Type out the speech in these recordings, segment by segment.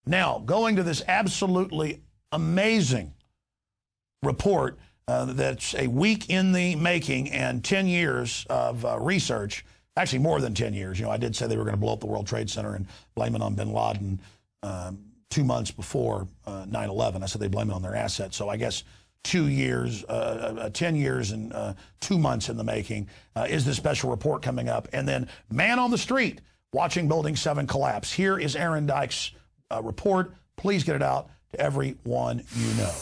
Now, going to this absolutely amazing report that's a week in the making and 10 years of research, actually more than 10 years. You know, I did say they were going to blow up the World Trade Center and blame it on bin Laden 2 months before 9/11. I said they blame it on their assets. So I guess 2 years, 10 years and 2 months in the making is this special report coming up. And then man on the street watching Building 7 collapse. Here is Aaron Dyke's report. Please get it out to everyone you know.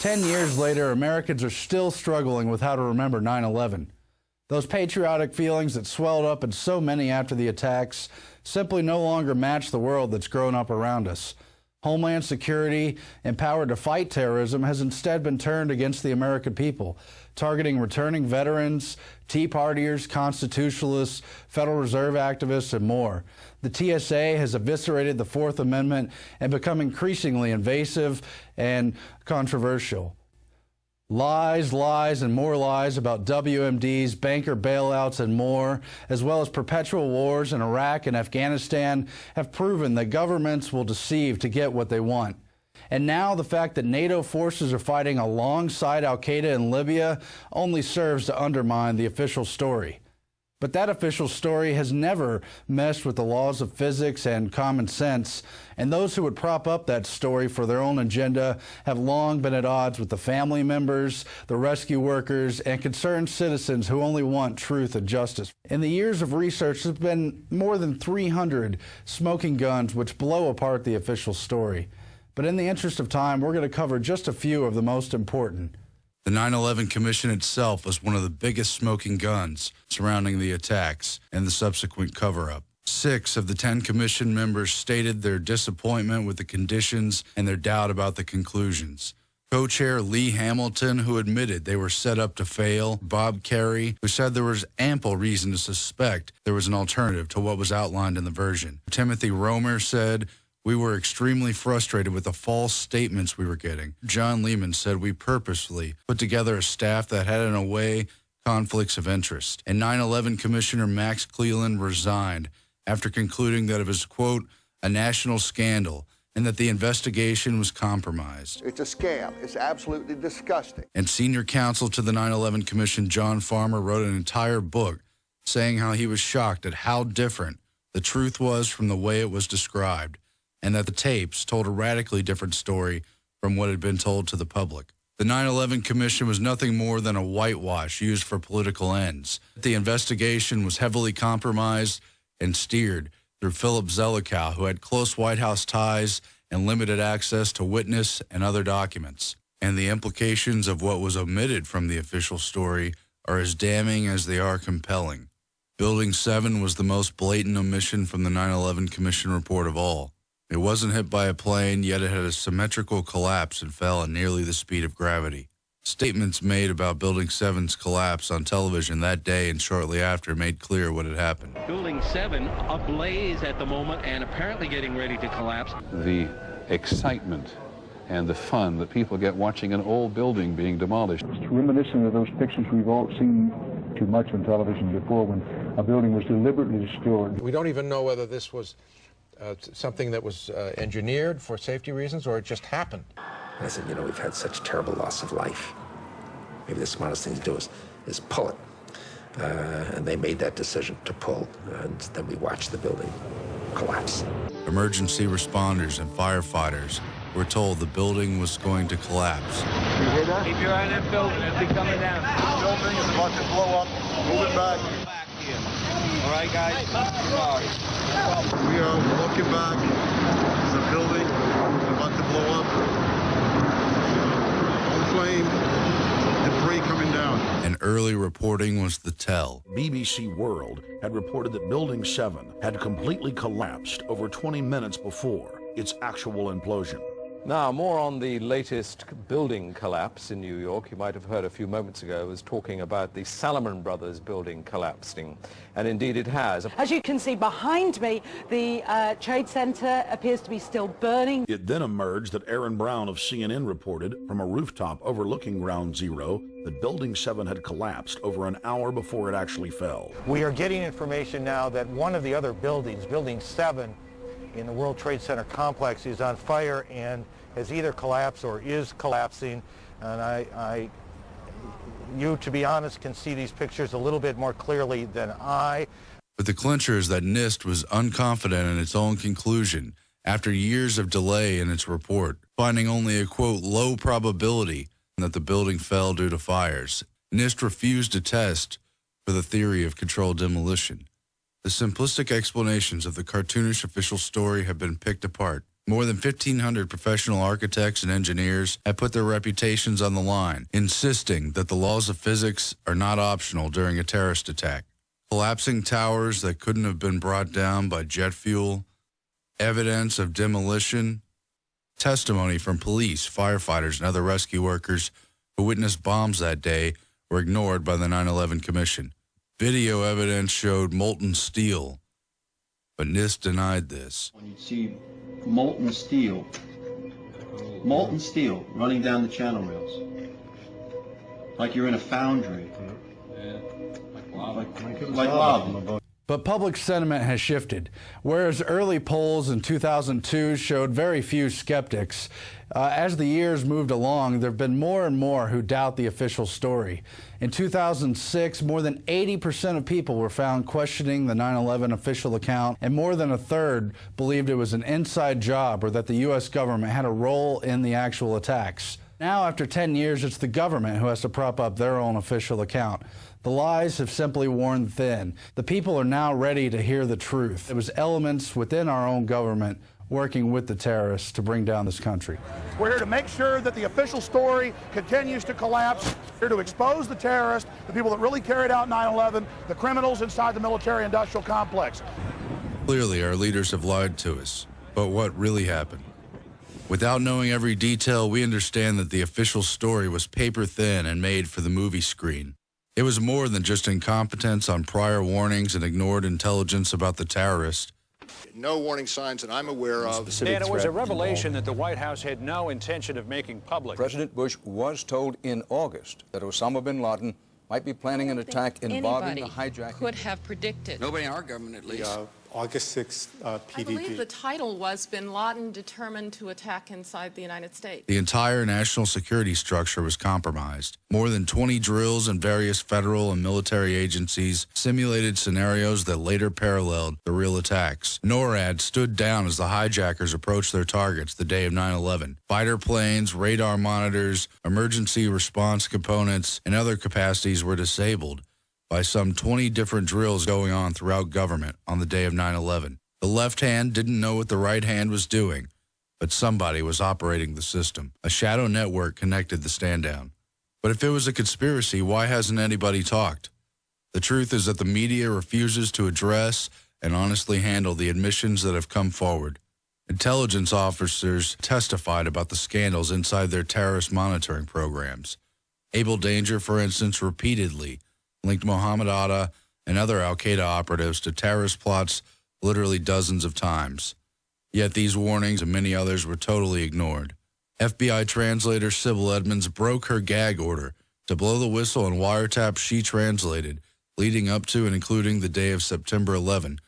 10 years later, Americans are still struggling with how to remember 9/11. Those patriotic feelings that swelled up in so many after the attacks simply no longer match the world that's grown up around us. Homeland Security, empowered to fight terrorism, has instead been turned against the American people, targeting returning veterans, Tea Partiers, constitutionalists, Federal Reserve activists, and more. The TSA has eviscerated the Fourth Amendment and become increasingly invasive and controversial. Lies, lies, and more lies about WMDs, banker bailouts, and more, as well as perpetual wars in Iraq and Afghanistan, have proven that governments will deceive to get what they want. And now the fact that NATO forces are fighting alongside al-Qaeda in Libya only serves to undermine the official story. But that official story has never meshed with the laws of physics and common sense, and those who would prop up that story for their own agenda have long been at odds with the family members, the rescue workers, and concerned citizens who only want truth and justice. In the years of research, there have been more than 300 smoking guns which blow apart the official story. But in the interest of time, we're going to cover just a few of the most important. The 9/11 Commission itself was one of the biggest smoking guns surrounding the attacks and the subsequent cover-up. 6 of the 10 Commission members stated their disappointment with the conditions and their doubt about the conclusions. Co-chair Lee Hamilton, who admitted they were set up to fail. Bob Kerrey, who said there was ample reason to suspect there was an alternative to what was outlined in the version. Timothy Romer said, "We were extremely frustrated with the false statements we were getting." John Lehman said, "We purposefully put together a staff that had, in a way, conflicts of interest." And 9/11 Commissioner Max Cleland resigned after concluding that it was, quote, "a national scandal," and that the investigation was compromised. It's a scam. It's absolutely disgusting. And senior counsel to the 9/11 Commission, John Farmer, wrote an entire book saying how he was shocked at how different the truth was from the way it was described, and that the tapes told a radically different story from what had been told to the public. The 9/11 Commission was nothing more than a whitewash used for political ends. The investigation was heavily compromised and steered through Philip Zelikow, who had close White House ties and limited access to witness and other documents. And the implications of what was omitted from the official story are as damning as they are compelling. Building 7 was the most blatant omission from the 9/11 Commission report of all. It wasn't hit by a plane, yet it had a symmetrical collapse and fell at nearly the speed of gravity. Statements made about Building 7's collapse on television that day and shortly after made clear what had happened. Building 7 ablaze at the moment and apparently getting ready to collapse. The excitement and the fun that people get watching an old building being demolished. It's reminiscent of those pictures we've all seen too much on television before, when a building was deliberately destroyed. We don't even know whether this was something that was engineered for safety reasons, or it just happened. I said, you know, we've had such terrible loss of life. Maybe the smartest thing to do is pull it. And they made that decision to pull, and then we watched the building collapse. Emergency responders and firefighters were told the building was going to collapse. You hear that? Keep your eye on that building. It'll be coming down. The building is about to blow up. Move it back. Back here. All right, guys? Sorry. We are looking back. There's a building about to blow up. On flame. Debris coming down. And early reporting was the tell. BBC World had reported that Building 7 had completely collapsed over 20 minutes before its actual implosion. Now, more on the latest building collapse in New York. You might have heard a few moments ago I was talking about the Salomon Brothers building collapsing, and indeed it has. As you can see behind me, the Trade Center appears to be still burning. It then emerged that Aaron Brown of CNN reported from a rooftop overlooking Ground Zero that Building 7 had collapsed over an hour before it actually fell. We are getting information now that one of the other buildings, Building 7, in the World Trade Center complex is on fire and has either collapsed or is collapsing. And you, to be honest, can see these pictures a little bit more clearly than I. But the clincher is that NIST was unconfident in its own conclusion after years of delay in its report, finding only a, quote, low probability that the building fell due to fires. NIST refused to test for the theory of controlled demolition. The simplistic explanations of the cartoonish official story have been picked apart. More than 1,500 professional architects and engineers have put their reputations on the line, insisting that the laws of physics are not optional during a terrorist attack. Collapsing towers that couldn't have been brought down by jet fuel, evidence of demolition, testimony from police, firefighters, and other rescue workers who witnessed bombs that day were ignored by the 9/11 Commission. Video evidence showed molten steel, but NIST denied this. When you see molten steel running down the channel rails, like you're in a foundry, like lava. But public sentiment has shifted. Whereas early polls in 2002 showed very few skeptics, as the years moved along, there have been more and more who doubt the official story. In 2006, more than 80% of people were found questioning the 9/11 official account, and more than a third believed it was an inside job or that the U.S. government had a role in the actual attacks. Now, after 10 years, it's the government who has to prop up their own official account. The lies have simply worn thin. The people are now ready to hear the truth. It was elements within our own government working with the terrorists to bring down this country. We're here to make sure that the official story continues to collapse. We're here to expose the terrorists, the people that really carried out 9/11, the criminals inside the military-industrial complex. Clearly, our leaders have lied to us. But what really happened? Without knowing every detail, we understand that the official story was paper thin and made for the movie screen. It was more than just incompetence on prior warnings and ignored intelligence about the terrorists. No warning signs that I'm aware of. Dan, it was a revelation that the White House had no intention of making public. President Bush was told in August that Osama bin Laden might be planning an attack involving the hijacking. Could have predicted. Nobody in our government, at least. August 6th PDD. I believe the title was Bin Laden Determined to Attack Inside the United States. The entire national security structure was compromised. More than 20 drills in various federal and military agencies simulated scenarios that later paralleled the real attacks. NORAD stood down as the hijackers approached their targets the day of 9/11. Fighter planes, radar monitors, emergency response components, and other capacities were disabled by some 20 different drills going on throughout government on the day of 9/11. The left hand didn't know what the right hand was doing, but somebody was operating the system. A shadow network connected the stand down. But if it was a conspiracy, why hasn't anybody talked? The truth is that the media refuses to address and honestly handle the admissions that have come forward. Intelligence officers testified about the scandals inside their terrorist monitoring programs. Abel Danger, for instance, repeatedly linked Mohammed Atta and other al-Qaeda operatives to terrorist plots literally dozens of times. Yet these warnings and many others were totally ignored. FBI translator Sybil Edmonds broke her gag order to blow the whistle on wiretaps she translated leading up to and including the day of September 11,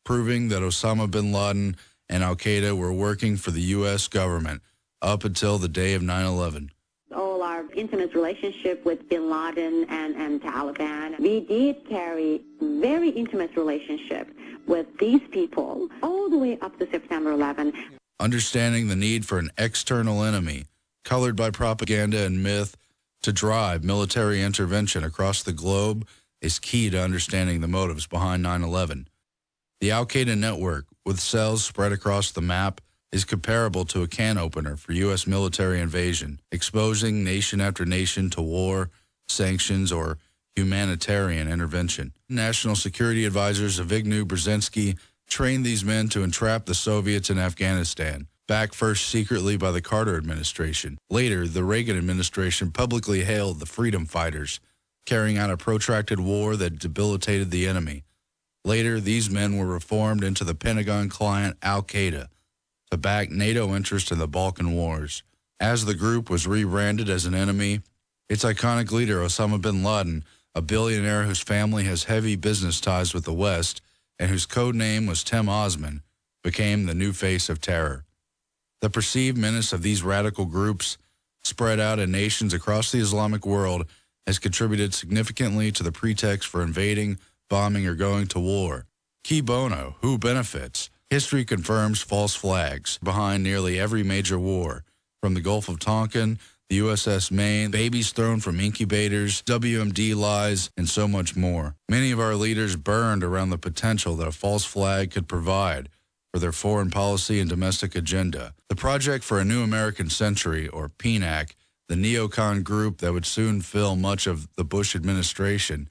proving that Osama bin Laden and al-Qaeda were working for the U.S. government up until the day of 9/11. All our intimate relationship with bin Laden and Taliban, we did carry very intimate relationship with these people all the way up to September 11. Understanding the need for an external enemy, colored by propaganda and myth, to drive military intervention across the globe is key to understanding the motives behind 9/11. The al-Qaeda network, with cells spread across the map, is comparable to a can opener for U.S. military invasion, exposing nation after nation to war, sanctions, or humanitarian intervention. National Security Advisor Zbigniew Brzezinski trained these men to entrap the Soviets in Afghanistan, backed first secretly by the Carter administration. Later, the Reagan administration publicly hailed the freedom fighters, carrying out a protracted war that debilitated the enemy. Later, these men were reformed into the Pentagon client al-Qaeda to back NATO interests in the Balkan Wars. As the group was rebranded as an enemy, its iconic leader, Osama bin Laden, a billionaire whose family has heavy business ties with the West and whose code name was Tim Osman, became the new face of terror. The perceived menace of these radical groups spread out in nations across the Islamic world has contributed significantly to the pretext for invading, bombing, or going to war. Qui bono, who benefits? History confirms false flags behind nearly every major war, from the Gulf of Tonkin, the USS Maine, babies thrown from incubators, WMD lies, and so much more. Many of our leaders burned around the potential that a false flag could provide for their foreign policy and domestic agenda. The Project for a New American Century, or PNAC, the neocon group that would soon fill much of the Bush administration,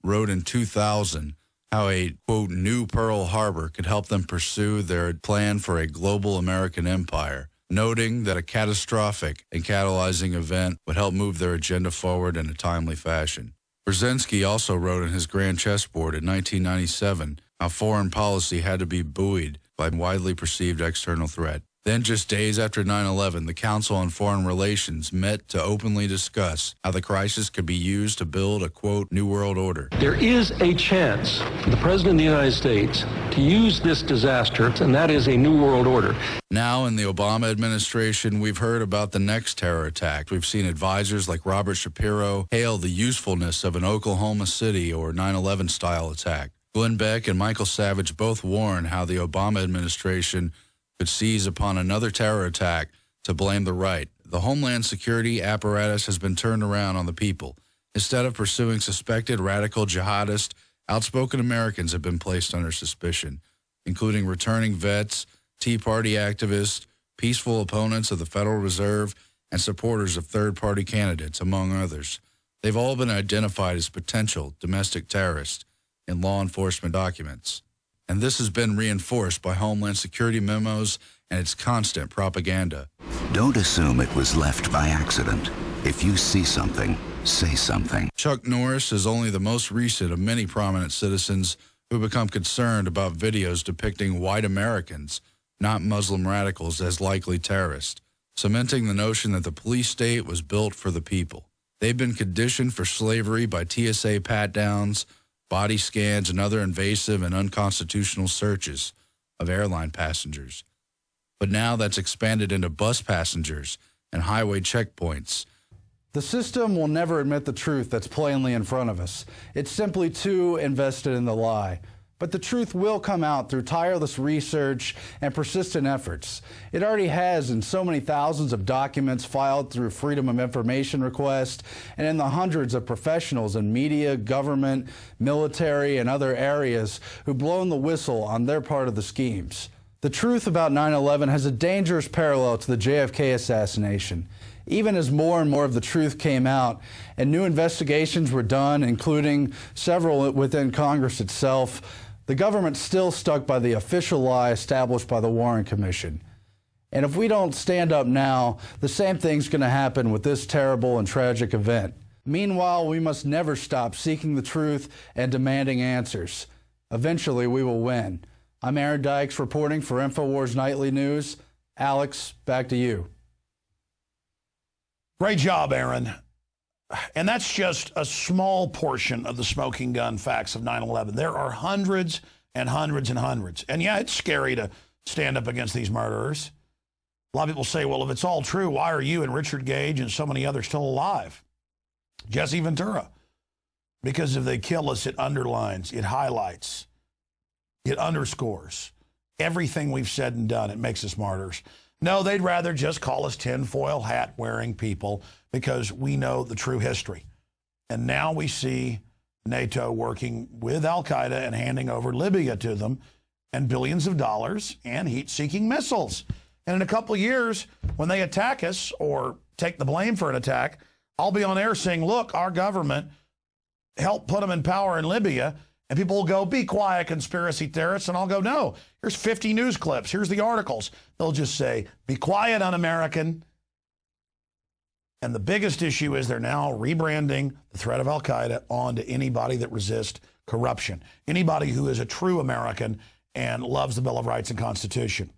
wrote in 2000 how a, quote, new Pearl Harbor could help them pursue their plan for a global American empire, noting that a catastrophic and catalyzing event would help move their agenda forward in a timely fashion. Brzezinski also wrote in his Grand Chessboard in 1997 how foreign policy had to be buoyed by widely perceived external threat. Then, just days after 9/11, the Council on Foreign Relations met to openly discuss how the crisis could be used to build a, quote, new world order. There is a chance for the President of the United States to use this disaster, and that is a new world order. Now, in the Obama administration, we've heard about the next terror attack. We've seen advisors like Robert Shapiro hail the usefulness of an Oklahoma City or 9/11 style attack. Glenn Beck and Michael Savage both warn how the Obama administration could seize upon another terror attack to blame the right. The Homeland Security apparatus has been turned around on the people. Instead of pursuing suspected radical jihadists, outspoken Americans have been placed under suspicion, including returning vets, Tea Party activists, peaceful opponents of the Federal Reserve, and supporters of third-party candidates, among others. They've all been identified as potential domestic terrorists in law enforcement documents. And this has been reinforced by Homeland Security memos and its constant propaganda. Don't assume it was left by accident. If you see something, say something. Chuck Norris is only the most recent of many prominent citizens who become concerned about videos depicting white Americans, not Muslim radicals, as likely terrorists, cementing the notion that the police state was built for the people. They've been conditioned for slavery by TSA pat-downs, body scans, and other invasive and unconstitutional searches of airline passengers. But now that's expanded into bus passengers and highway checkpoints. The system will never admit the truth that's plainly in front of us. It's simply too invested in the lie. But the truth will come out through tireless research and persistent efforts. It already has in so many thousands of documents filed through Freedom of Information requests and in the hundreds of professionals in media, government, military, and other areas who've blown the whistle on their part of the schemes. The truth about 9/11 has a dangerous parallel to the JFK assassination. Even as more and more of the truth came out and new investigations were done, including several within Congress itself, the government still stuck by the official lie established by the Warren Commission. And if we don't stand up now, the same thing's going to happen with this terrible and tragic event. Meanwhile, we must never stop seeking the truth and demanding answers. Eventually, we will win. I'm Aaron Dykes reporting for InfoWars Nightly News. Alex, back to you. Great job, Aaron. And that's just a small portion of the smoking gun facts of 9/11. There are hundreds and hundreds and hundreds. And yeah, it's scary to stand up against these murderers. A lot of people say, well, if it's all true, why are you and Richard Gage and so many others still alive? Jesse Ventura. Because if they kill us, it underlines, it highlights, it underscores everything we've said and done. It makes us martyrs. No, they'd rather just call us tinfoil hat-wearing people because we know the true history. And now we see NATO working with al-Qaeda and handing over Libya to them and billions of dollars and heat-seeking missiles. And in a couple of years, when they attack us or take the blame for an attack, I'll be on air saying, look, our government helped put them in power in Libya. And people will go, be quiet, conspiracy theorists. And I'll go, no, here's 50 news clips. Here's the articles. They'll just say, be quiet, un-American. And the biggest issue is they're now rebranding the threat of al-Qaeda onto anybody that resists corruption, anybody who is a true American and loves the Bill of Rights and Constitution.